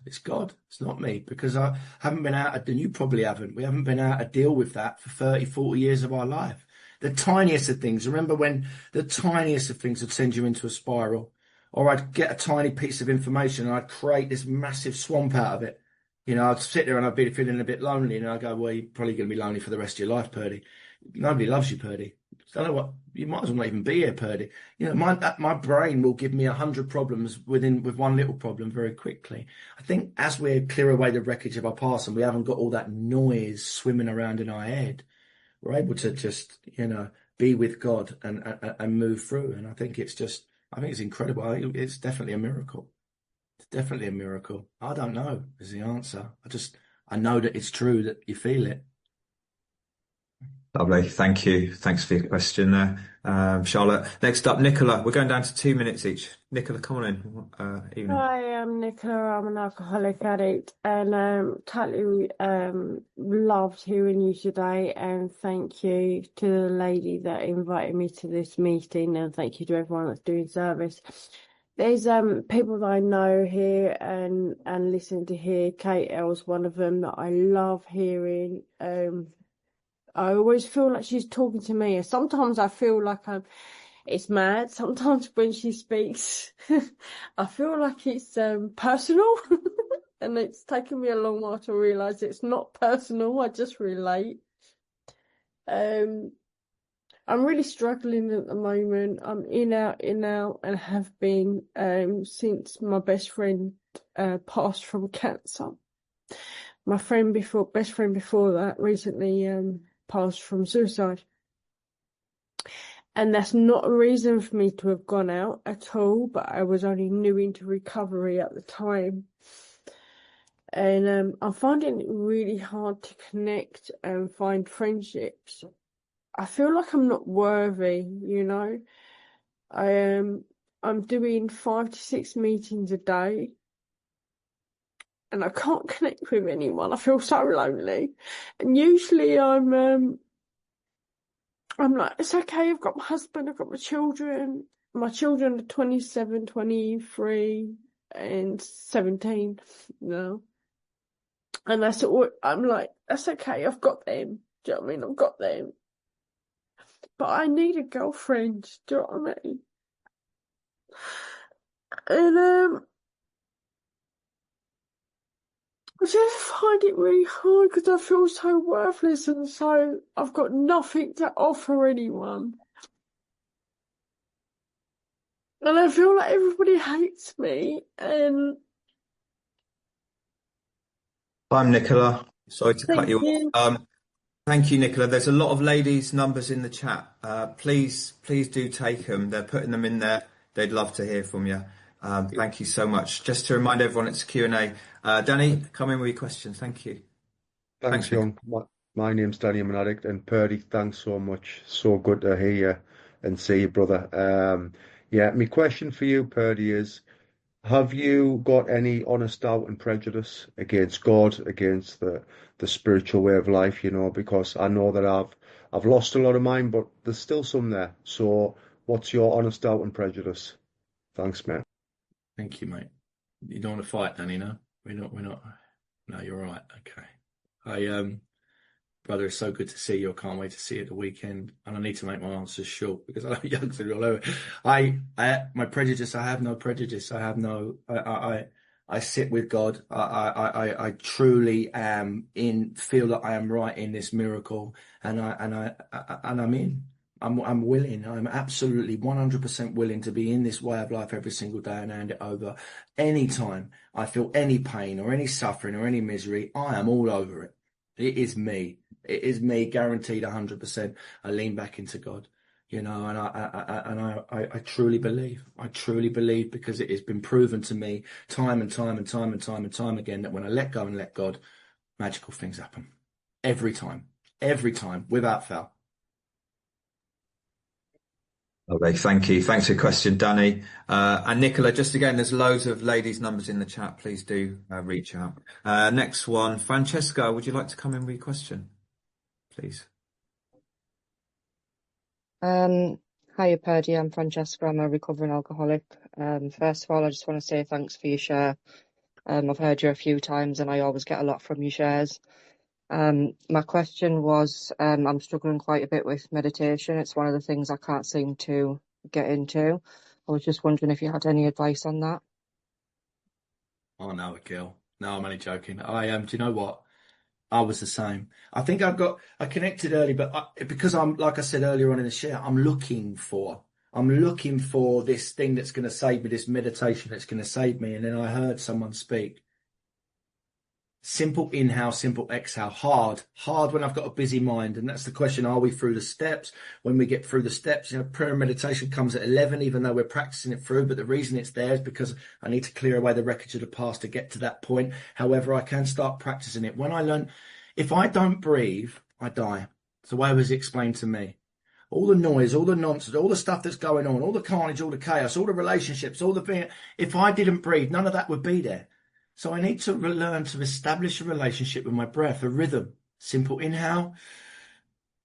It's God. It's not me, because I haven't been out, and you probably haven't. We haven't been out to deal with that for 30, 40 years of our life. The tiniest of things. Remember when the tiniest of things would send you into a spiral? Or I'd get a tiny piece of information and I'd create this massive swamp out of it. I'd sit there and I'd be feeling a bit lonely, and I'd go, well, you're probably going to be lonely for the rest of your life, Purdy. Nobody loves you, Purdy. I don't know what, you might as well not even be here, Purdy. My brain will give me 100 problems with one little problem very quickly. I think as we clear away the wreckage of our past and we haven't got all that noise swimming around in our head, we're able to just, be with God and move through. And I think it's incredible. It's definitely a miracle. It's definitely a miracle. I don't know is the answer. I know that it's true, that you feel it. Lovely. Thank you. Thanks for your question there, Charlotte. Next up, Nicola. We're going down to 2 minutes each. Nicola, come on in. Evening. Hi, I'm Nicola. I'm an alcoholic addict, and totally loved hearing you today. And thank you to the lady that invited me to this meeting, and thank you to everyone that's doing service. There's people that I know here and listen to here. Kate L's one of them that I love hearing. I always feel like she's talking to me. Sometimes I feel like I'm it's mad. Sometimes when she speaks, I feel like it's personal, and it's taken me a long while to realise it's not personal. I just relate. I'm really struggling at the moment. I'm in out, and have been since my best friend passed from cancer. My best friend before that recently passed from suicide. And that's not a reason for me to have gone out at all, but I was only new into recovery at the time. And I'm finding it really hard to connect and find friendships. I feel like I'm not worthy, you know. I'm doing 5 to 6 meetings a day, and I can't connect with anyone. I feel so lonely. And usually I'm like, it's okay, I've got my husband, I've got my children. My children are 27, 23, and 17 now. And that's all, I'm like, that's okay, I've got them. Do you know what I mean? I've got them. But I need a girlfriend, do you know what I mean? And I just find it really hard because I feel so worthless, and so I've got nothing to offer anyone. And I feel like everybody hates me, and I'm Nicola. Sorry to cut thank you you. off. Thank you, Nicola. There's a lot of ladies' numbers in the chat. Please do take them. They're putting them in there. They'd love to hear from you. Thank you so much. Just to remind everyone, it's Q&A. Danny, come in with your questions. Thank you. Thanks, Nicola. Young. My name's Danny, I'm an addict, and Purdy, thanks so much. So good to hear you and see you, brother. My question for you, Purdy, is have you got any honest doubt and prejudice against God, against the spiritual way of life, because I know that I've lost a lot of mine, but there's still some there. So what's your honest doubt and prejudice? Thanks, mate. Thank you, mate. You don't want to fight, Danny, no? We're not. No, you're right. Okay. Brother, it's so good to see you. I can't wait to see you at the weekend. And I need to make my answers short because I know youngsters are all over. My prejudice, I have no prejudice. I sit with God. I truly feel that I am right in this miracle, and I'm in. I'm willing. I'm absolutely 100% willing to be in this way of life every single day and hand it over. Anytime I feel any pain or any suffering or any misery, I am all over it. It is me. It is me, guaranteed 100%. I lean back into God, and I truly believe. I truly believe because it has been proven to me time and time again that when I let go and let God, magical things happen. Every time, without fail. Okay, thank you. Thanks for your question, Danny. And Nicola, just again, there's loads of ladies' numbers in the chat. Please do reach out. Next one, Francesca, would you like to come in with your question, please? Hiya, Purdy. I'm Francesca. I'm a recovering alcoholic. First of all, I just want to say thanks for your share. I've heard you a few times and I always get a lot from your shares. My question was, I'm struggling quite a bit with meditation. It's one of the things I can't seem to get into. I was just wondering if you had any advice on that. Oh, no, Akil. No, I'm only joking. Do you know what? I was the same. I think I connected early, but because I'm, like I said earlier on in the share, I'm looking for this thing that's going to save me, this meditation that's going to save me. And then I heard someone speak. Simple inhale, simple exhale, hard when I've got a busy mind. And that's the question, are we through the steps? When we get through the steps, prayer and meditation comes at 11, even though we're practicing it through. But the reason it's there is because I need to clear away the wreckage of the past to get to that point. However, I can start practicing it. When I learn, if I don't breathe, I die. It's the way it was explained to me. All the noise, all the nonsense, all the stuff that's going on, all the carnage, all the chaos, all the relationships, all the thing. If I didn't breathe, none of that would be there. So I need to learn to establish a relationship with my breath, a rhythm. Simple inhale,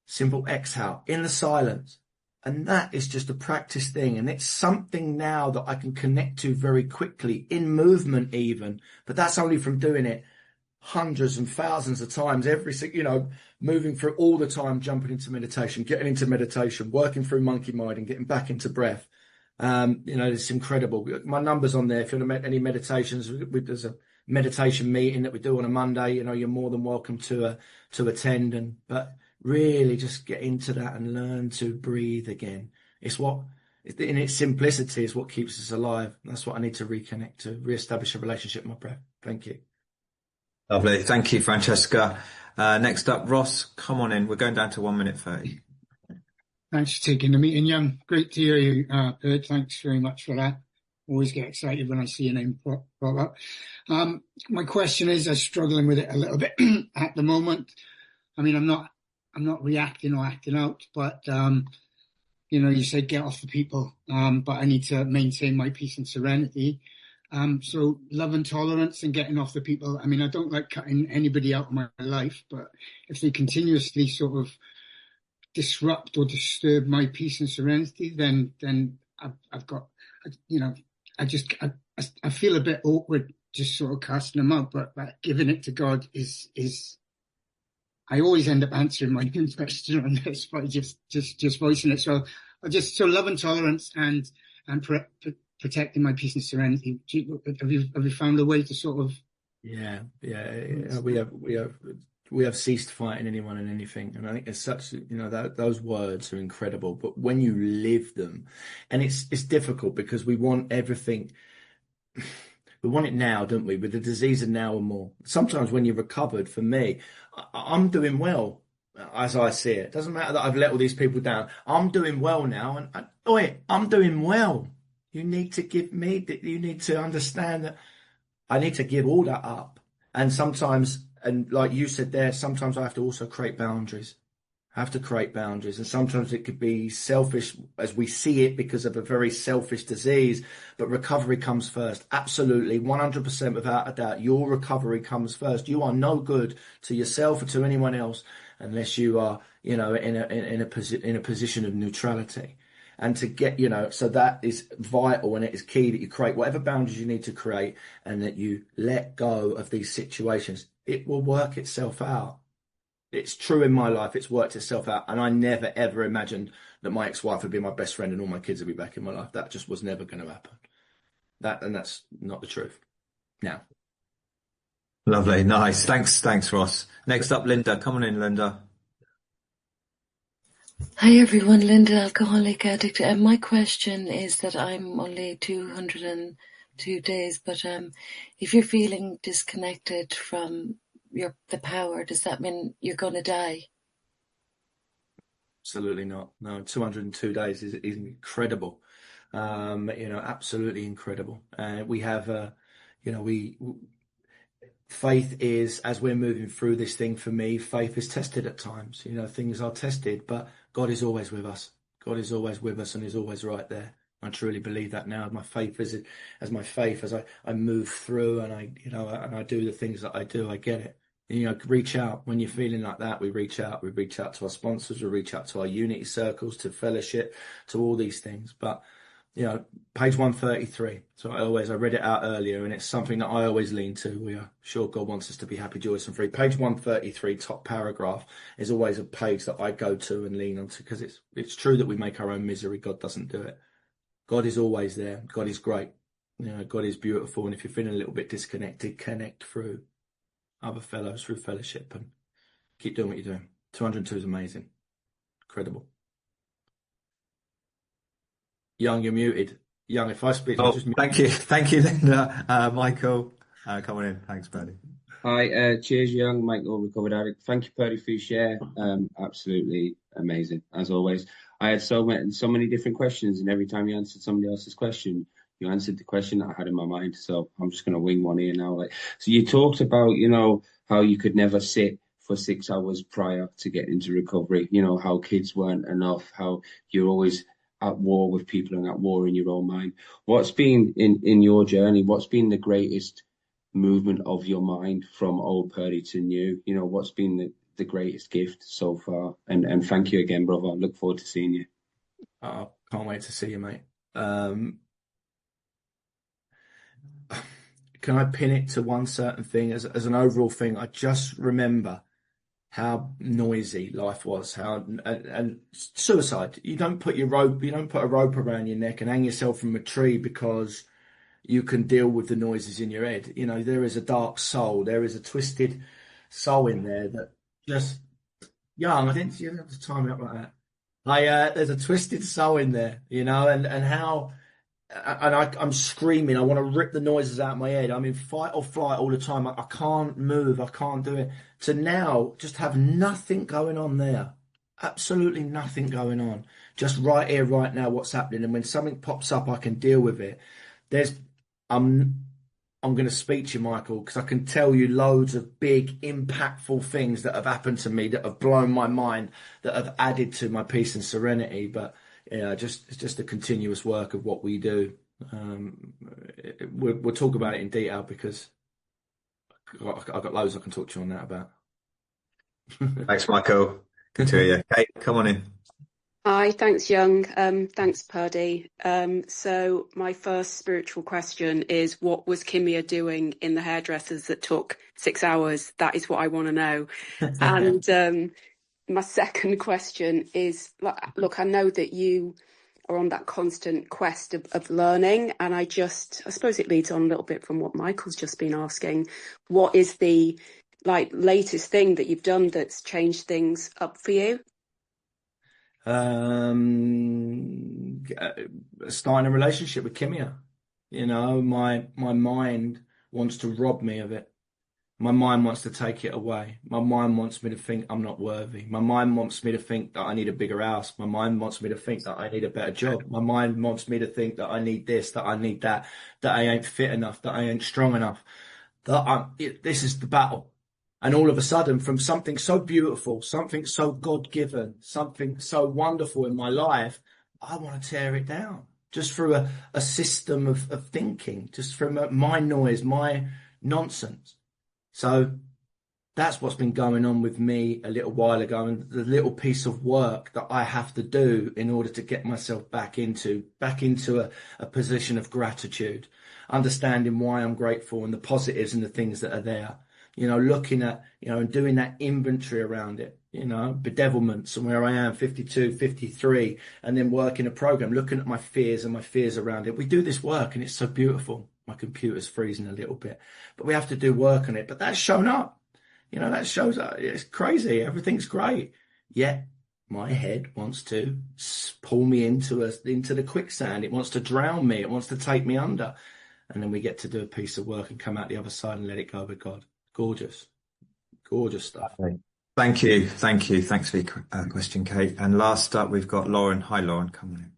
simple exhale, in the silence. And that is just a practice thing. And it's something now that I can connect to very quickly, in movement even. But that's only from doing it hundreds and thousands of times, moving through all the time, jumping into meditation, getting into meditation, working through monkey mind and getting back into breath. It's incredible. My number's on there. If you want any meditations, there's a meditation meeting that we do on a Monday. You're more than welcome to attend. But really just get into that and learn to breathe again. In its simplicity is what keeps us alive. That's what I need to reconnect to, reestablish a relationship with my breath. Thank you. Lovely. Thank you, Francesca. Next up, Ross, come on in. We're going down to 1 minute 30. Thanks for taking the meeting, Young. Great to hear you, Purd. Thanks very much for that. Always get excited when I see your name pop up. My question is, I'm struggling with it a little bit at the moment. I mean, I'm not reacting or acting out, but you said get off the people, but I need to maintain my peace and serenity. So love and tolerance and getting off the people. I mean, I don't like cutting anybody out of my life, but if they continuously sort of disrupt or disturb my peace and serenity, then I've got, I feel a bit awkward just sort of casting them out, but giving it to God is I always end up answering my own question on this by just voicing it. So love and tolerance and protecting my peace and serenity. Have you found a way to sort of? Yeah. We have ceased fighting anyone and anything, and I think it's such those words are incredible. But when you live them, and it's difficult because we want everything. We want it now, don't we? With the disease of now and more. Sometimes when you're recovered, for me, I'm doing well as I see it. It doesn't matter that I've let all these people down. I'm doing well now, and I'm doing well. You need to understand that I need to give all that up. And sometimes, and like you said there, sometimes I have to also create boundaries. I have to create boundaries. And sometimes it could be selfish as we see it because of a very selfish disease, but recovery comes first. Absolutely, 100% without a doubt. Your recovery comes first. You are no good to yourself or to anyone else unless you are, in a position of neutrality. And to get, so that is vital, and it is key that you create whatever boundaries you need to create and that you let go of these situations. It will work itself out. It's true in my life. It's worked itself out. And I never, ever imagined that my ex-wife would be my best friend and all my kids would be back in my life. That just was never going to happen. That's not the truth. Now. Lovely. Nice. Thanks, Ross. Next up, Linda. Come on in, Linda. Hi everyone, Linda, alcoholic addict. My question is that I'm only 202 days, but if you're feeling disconnected from the power, does that mean you're going to die? Absolutely not. No, 202 days is incredible. Absolutely incredible. We have, faith is, as we're moving through this thing, for me, faith is tested at times. Things are tested, but God is always with us. God is always with us and is always right there. I truly believe that now. My faith as I move through and I do the things that I do, I get it. Reach out when you're feeling like that. We reach out to our sponsors, we reach out to our unity circles, to fellowship, to all these things. But page 133. So I read it out earlier, and it's something that I always lean to. We are sure God wants us to be happy, joyous, and free. Page 133, top paragraph, is always a page that I go to and lean onto, because it's true that we make our own misery. God doesn't do it. God is always there. God is great. God is beautiful. And if you're feeling a little bit disconnected, connect through other fellows, through fellowship, and keep doing what you're doing. 202 is amazing. Incredible. Young, you're muted. Young, if I speak, thank you, Linda. Michael, come on in. Thanks, Purdy. Hi, cheers, Young. Michael, recovered addict. Thank you, Purdy, for your share. Absolutely amazing, as always. I had so many different questions, and every time you answered somebody else's question, you answered the question that I had in my mind. So I'm just going to wing one here now. So you talked about, how you could never sit for 6 hours prior to getting into recovery. How kids weren't enough. How you're always at war with people and at war in your own mind. What's been in your journey? What's been the greatest movement of your mind from old Purdy to new? What's been the greatest gift so far? And thank you again, brother. I look forward to seeing you. I can't wait to see you, mate. can I pin it to one certain thing as an overall thing? I just remember how noisy life was, and suicide. You don't put a rope around your neck and hang yourself from a tree because you can deal with the noises in your head. You know, there is a dark soul, there is a twisted soul in there that just young. I didn't you have to time me up like that. There's a twisted soul in there, you know, and how. And I'm screaming. I want to rip the noises out of my head. I'm in fight or flight all the time. I can't move. I can't do it. To now, just have nothing going on there. Absolutely nothing going on. Just right here, right now, what's happening. And when something pops up, I can deal with it. I'm going to speak to you, Michael, because I can tell you loads of big, impactful things that have happened to me that have blown my mind, that have added to my peace and serenity. But yeah, it's just a continuous work of what we do. We'll talk about it in detail because I've got loads I can talk to you on that about. Thanks, Michael. Good to hear you. Kate, come on in. Hi, thanks, Young. Thanks, Purdy. So my first spiritual question is, what was Kimia doing in the hairdressers that took 6 hours? That is what I want to know. And my second question is, look, I know that you are on that constant quest of learning, and I suppose it leads on a little bit from what Michael's just been asking. What is the latest thing that you've done that's changed things up for you? Starting a relationship with Kimia. You know, my mind wants to rob me of it. My mind wants to take it away. My mind wants me to think I'm not worthy. My mind wants me to think that I need a bigger house. My mind wants me to think that I need a better job. My mind wants me to think that I need this, that I need that I ain't fit enough, that I ain't strong enough. This is the battle. And all of a sudden, from something so beautiful, something so God-given, something so wonderful in my life, I want to tear it down just through a system of thinking, just from my noise, my nonsense. So that's what's been going on with me a little while ago, and the little piece of work that I have to do in order to get myself back into a position of gratitude, understanding why I'm grateful and the positives and the things that are there. You know, looking at, you know, and doing that inventory around it, you know, bedevilments and where I am, 52, 53, and then working a program, looking at my fears and my fears around it. We do this work and it's so beautiful. My computer's freezing a little bit, but we have to do work on it. But that's shown up, you know, that shows up. It's crazy. Everything's great. Yet my head wants to pull me into the quicksand. It wants to drown me. It wants to take me under. And then we get to do a piece of work and come out the other side and let it go with God. Gorgeous stuff. Thank you. Thanks for your question, Kate. And last up, we've got Lauren. Hi, Lauren. Come on in.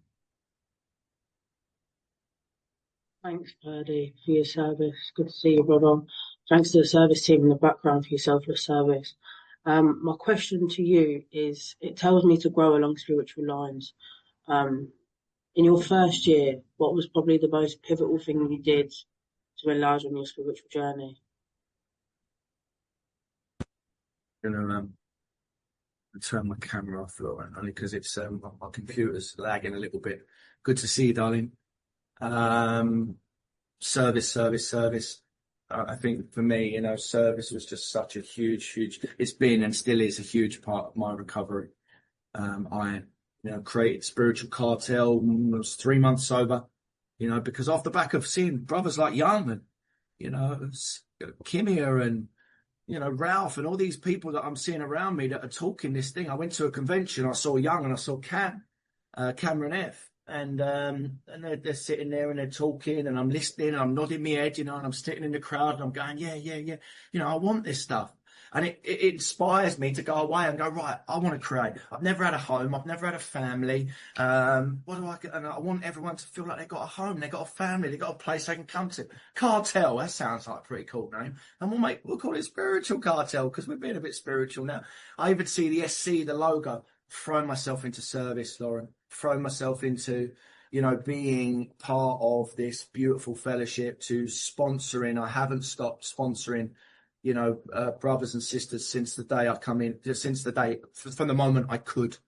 Thanks, Purdy, for your service. Good to see you, brother. Thanks to the service team in the background for your selfless service. My question to you is, it tells me to grow along spiritual lines. In your first year, what was probably the most pivotal thing you did to enlarge on your spiritual journey? I'm gonna turn my camera off, Lauren, only because it's my computer's lagging a little bit. Good to see you, darling. Service. I think for me, you know, service was just such a huge. It's been and still is a huge part of my recovery. I, you know, created Spiritual Cartel. I was 3 months sober, you know, because off the back of seeing brothers like Young and, you know, Kimia and, you know, Ralph and all these people that I'm seeing around me that are talking this thing. I went to a convention, I saw Young and I saw Cameron F. And they're sitting there and they're talking and I'm listening and I'm nodding my head, you know, and I'm sitting in the crowd and I'm going, yeah. You know, I want this stuff. And it inspires me to go away and go, right, I want to create. I've never had a home. I've never had a family. And I want everyone to feel like they've got a home. They've got a family. They've got a place they can come to. Cartel, that sounds like a pretty cool name. And we'll call it Spiritual Cartel because we're being a bit spiritual now. I even see the SC, the logo, throwing myself into service, Lauren, throwing myself into, you know, being part of this beautiful fellowship, to sponsoring. I haven't stopped sponsoring, you know, brothers and sisters since the day I come in, from the moment I could,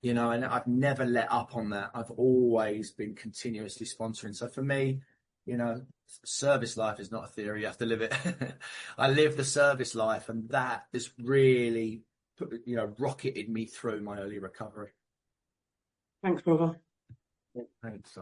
you know, and I've never let up on that. I've always been continuously sponsoring. So for me, You know, service life is not a theory. You have to live it. I live the service life, and that has really, rocketed me through my early recovery. Thanks, brother. Thanks, Si.